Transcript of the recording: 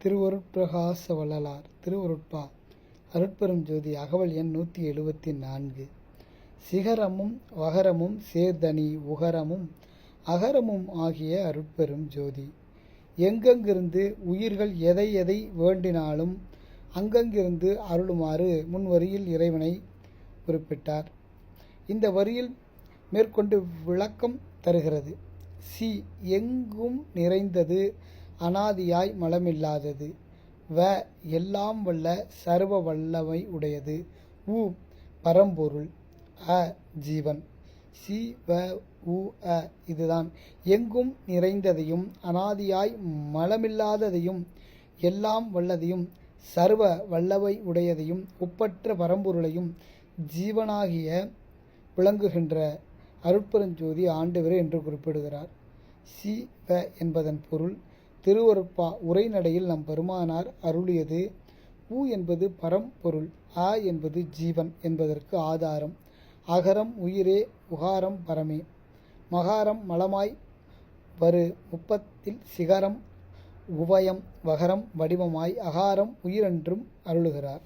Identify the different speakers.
Speaker 1: திருவருட்பிரகாச வள்ளலார் திருவருட்பா அருட்பெரும் ஜோதி அகவல் எண் 174. சிகரமும் வகரமும் சேர்தனி உகரமும் அகரமும் ஆகிய அருட்பெரும் ஜோதி. எங்கெங்கிருந்து உயிர்கள் எதை எதை வேண்டினாலும் அங்கங்கிருந்து அருளுமாறு முன்வரியில் இறைவனை குறிப்பிட்டார். இந்த வரியில் மேற்கொண்டு விளக்கம் தருகிறது. சி எங்கும் நிறைந்தது, அனாதியாய் மலமில்லாதது. வ எல்லாம் வல்ல சர்வ வல்லமை உடையது. உ பரம்பொருள். அ ஜீவன். சி வ உ அ இதுதான் எங்கும் நிறைந்ததையும் அனாதியாய் மலமில்லாததையும் எல்லாம் வல்லதையும் சர்வ வல்லவை உடையதையும் ஒப்பற்ற பரம்பொருளையும் ஜீவனாகிய விளங்குகின்ற அருட்பெருஞ்சோதி ஆண்டவரே என்று குறிப்பிடுகிறார். சி வ என்பதன் பொருள் திருவருட்பா உரைநடையில் நம் பெருமானார் அருளியது. உ என்பது பரம்பொருள். அ என்பது ஜீவன் என்பதற்கு ஆதாரம். அகரம் உயிரே, உகாரம் பரமே. மகாரம் மலமாய் வரு முப்பத்தில் சிகரம் உபயம், வகரம் வடிவமாய், அகாரம் உயிரென்றும் அருளுகிறார்.